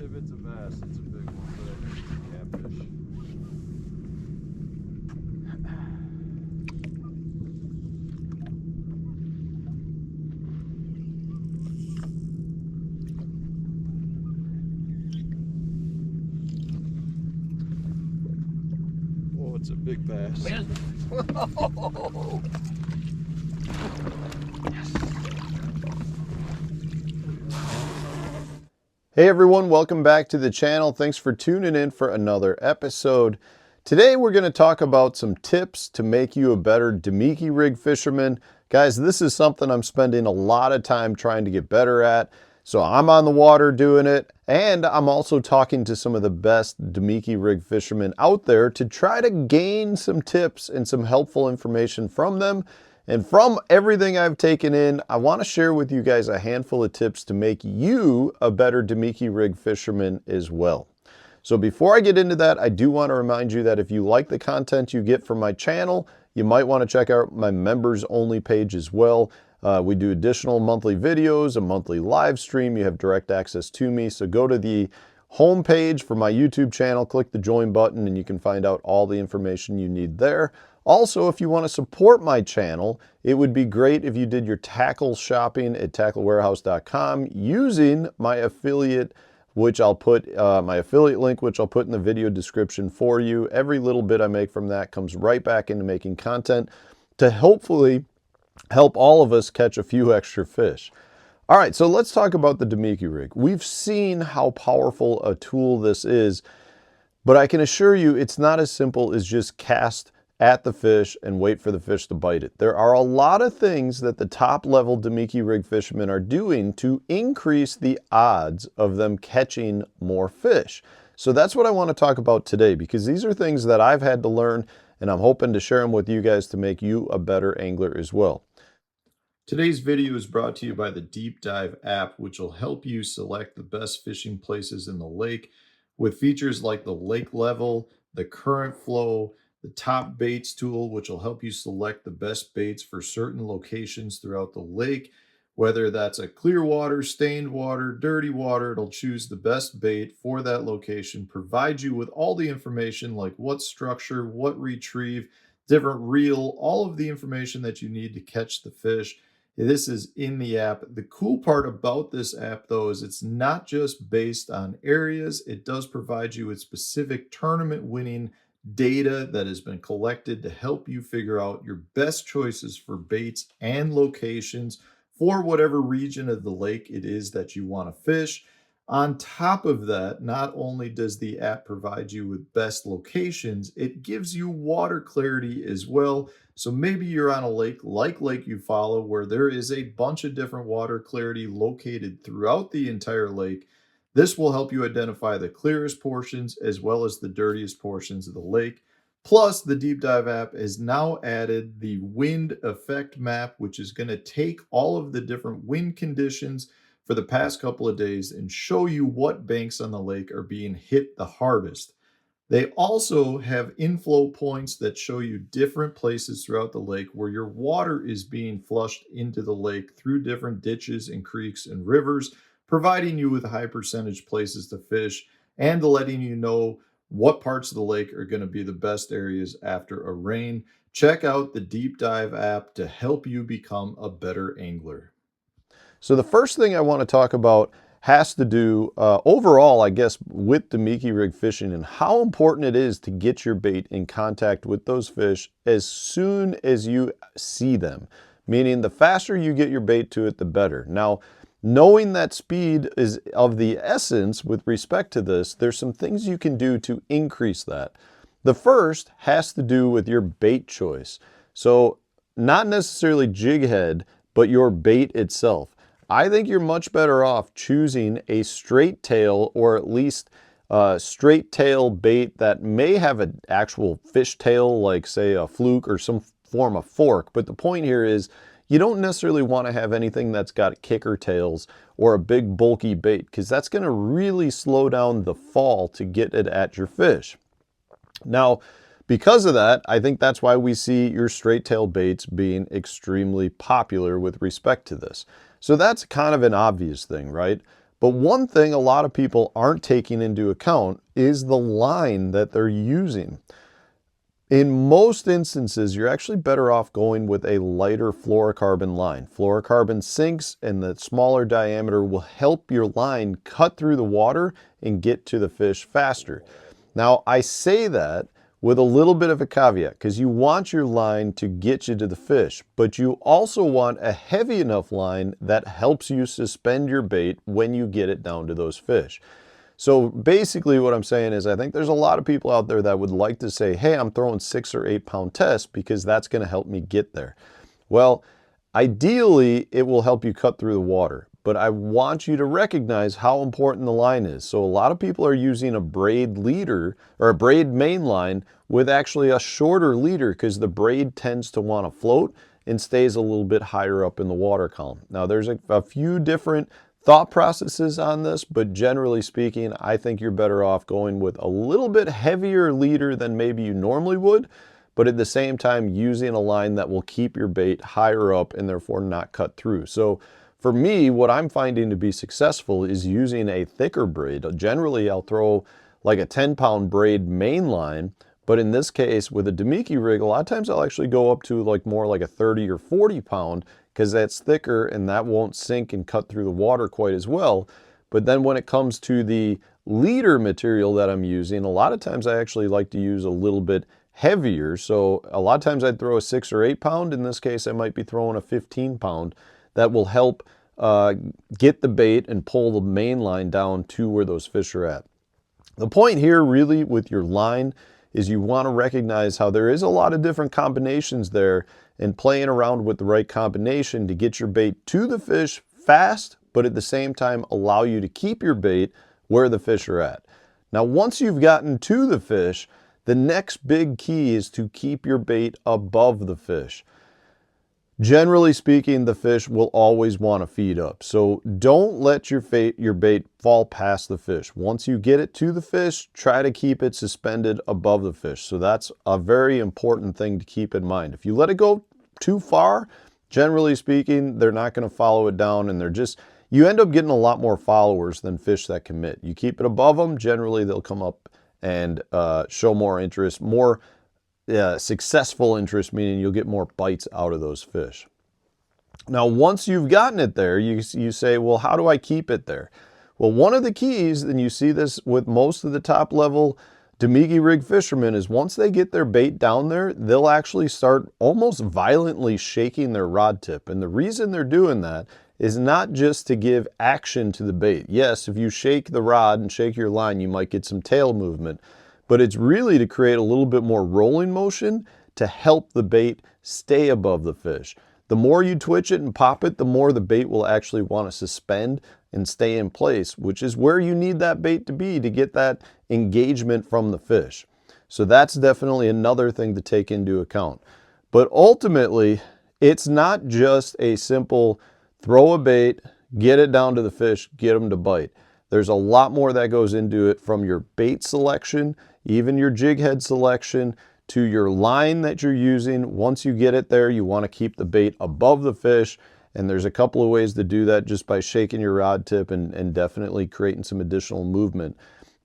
if it's a bass, it's a big one, but I think it's a catfish. Oh, it's a big bass. Hey everyone, welcome back to the channel. Thanks for tuning in for another episode. Today we're going to talk about some tips to make you a better Damiki rig fisherman. Guys, this is something I'm spending a lot of time trying to get better at. So I'm on the water doing it, and I'm also talking to some of the best Damiki rig fishermen out there to try to gain some tips and some helpful information from them. And from everything I've taken in, I want to share with you guys a handful of tips to make you a better Damiki rig fisherman as well. So before I get into that, I do want to remind you that if you like the content you get from my channel, you might want to check out my members only page as well. We do additional monthly videos, a monthly live stream. You have direct access to me. So go to the home page for my YouTube channel, click the join button, and you can find out all the information you need there. Also, if you want to support my channel, it would be great if you did your tackle shopping at tacklewarehouse.com using my affiliate, which I'll put, my affiliate link, which I'll put in the video description for you. Every little bit I make from that comes right back into making content to hopefully help all of us catch a few extra fish. All right, so let's talk about the Damiki rig. We've seen how powerful a tool this is, but I can assure you it's not as simple as just cast at the fish and wait for the fish to bite it. There are a lot of things that the top level Damiki rig fishermen are doing to increase the odds of them catching more fish. So that's what I want to talk about today, because these are things that I've had to learn, and I'm hoping to share them with you guys to make you a better angler as well. Today's video is brought to you by the Deep Dive app, which will help you select the best fishing places in the lake with features like the lake level, the current flow, the top baits tool, which will help you select the best baits for certain locations throughout the lake. Whether that's a clear water, stained water, dirty water, it'll choose the best bait for that location, provide you with all the information like what structure, what retrieve, different reel, all of the information that you need to catch the fish. This is in the app. The cool part about this app, though, is it's not just based on areas. It does provide you with specific tournament winning data that has been collected to help you figure out your best choices for baits and locations for whatever region of the lake it is that you want to fish. On top of that, not only does the app provide you with best locations, it gives you water clarity as well. So maybe you're on a lake like Lake Eufaula, where there is a bunch of different water clarity located throughout the entire lake. This will help you identify the clearest portions as well as the dirtiest portions of the lake. Plus, the Deep Dive app has now added the wind effect map, which is going to take all of the different wind conditions for the past couple of days and show you what banks on the lake are being hit the hardest. They also have inflow points that show you different places throughout the lake where your water is being flushed into the lake through different ditches and creeks and rivers, providing you with high percentage places to fish and letting you know what parts of the lake are going to be the best areas after a rain. Check out the Deep Dive app to help you become a better angler. So the first thing I want to talk about has to do overall, I guess, with Damiki rig fishing and how important it is to get your bait in contact with those fish as soon as you see them. Meaning the faster you get your bait to it, the better. Now, knowing that speed is of the essence with respect to this, there's some things you can do to increase that. The first has to do with your bait choice. So not necessarily jig head, but your bait itself. I think you're much better off choosing a straight tail, or at least straight tail bait that may have an actual fish tail, like say a fluke or some form of fork. But the point here is you don't necessarily want to have anything that's got kicker tails or a big bulky bait, because that's going to really slow down the fall to get it at your fish. Now, because of that, I think that's why we see your straight tail baits being extremely popular with respect to this. So that's kind of an obvious thing, right? But one thing a lot of people aren't taking into account is the line that they're using. In most instances, you're actually better off going with a lighter fluorocarbon line. Fluorocarbon sinks, and the smaller diameter will help your line cut through the water and get to the fish faster. Now, I say that with a little bit of a caveat, because you want your line to get you to the fish, but you also want a heavy enough line that helps you suspend your bait when you get it down to those fish. So basically what I'm saying is I think there's a lot of people out there that would like to say, hey, I'm throwing 6 or 8 pound tests because that's going to help me get there. Well, ideally it will help you cut through the water, but I want you to recognize how important the line is. So a lot of people are using a braid leader or a braid main line with actually a shorter leader because the braid tends to want to float and stays a little bit higher up in the water column. Now there's a few different thought processes on this, but generally speaking, I think you're better off going with a little bit heavier leader than maybe you normally would, but at the same time using a line that will keep your bait higher up and therefore not cut through. So for me, what I'm finding to be successful is using a thicker braid. Generally, I'll throw like a 10-pound braid main line, but in this case with a Damiki rig, a lot of times I'll actually go up to more like a 30 or 40 pound because that's thicker and that won't sink and cut through the water quite as well. But then when it comes to the leader material that I'm using, a lot of times I actually like to use a little bit heavier. So a lot of times I'd throw a 6 or 8 pound. In this case, I might be throwing a 15 pound. That will help get the bait and pull the main line down to where those fish are at. The point here really with your line is you want to recognize how there is a lot of different combinations there, and playing around with the right combination to get your bait to the fish fast, but at the same time allow you to keep your bait where the fish are at. Now, once you've gotten to the fish, the next big key is to keep your bait above the fish. Generally speaking, the fish will always want to feed up. So don't let your bait fall past the fish. Once you get it to the fish, try to keep it suspended above the fish. So that's a very important thing to keep in mind. If you let it go too far, generally speaking, they're not going to follow it down, and you end up getting a lot more followers than fish that commit. You keep it above them, generally they'll come up and show more interest, more successful interest, meaning you'll get more bites out of those fish. Now, once you've gotten it there, you say, well, how do I keep it there? Well, one of the keys, and you see this with most of the top level Damiki rig fishermen, is once they get their bait down there, they'll actually start almost violently shaking their rod tip. And the reason they're doing that is not just to give action to the bait. Yes, if you shake the rod and shake your line, you might get some tail movement, but it's really to create a little bit more rolling motion to help the bait stay above the fish. The more you twitch it and pop it, the more the bait will actually want to suspend and stay in place, which is where you need that bait to be to get that engagement from the fish. So that's definitely another thing to take into account. But ultimately, it's not just a simple throw a bait, get it down to the fish, get them to bite. There's a lot more that goes into it, from your bait selection, even your jig head selection, to your line that you're using. Once you get it there, you want to keep the bait above the fish. And there's a couple of ways to do that just by shaking your rod tip and definitely creating some additional movement.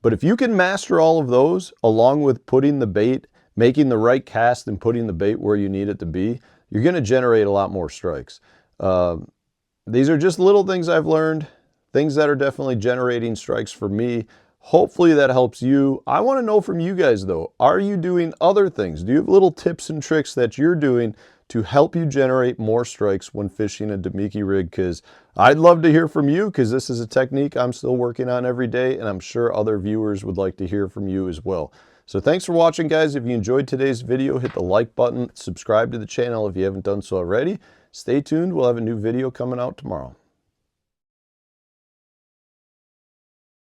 But if you can master all of those, along with putting the bait, making the right cast and putting the bait where you need it to be, you're going to generate a lot more strikes. These are just little things I've learned, things that are definitely generating strikes for me. Hopefully that helps you. I want to know from you guys though, are you doing other things? Do you have little tips and tricks that you're doing to help you generate more strikes when fishing a Damiki rig? Because I'd love to hear from you, because this is a technique I'm still working on every day, and I'm sure other viewers would like to hear from you as well. So thanks for watching, guys. If you enjoyed today's video, hit the like button, subscribe to the channel if you haven't done so already. Stay tuned, we'll have a new video coming out tomorrow.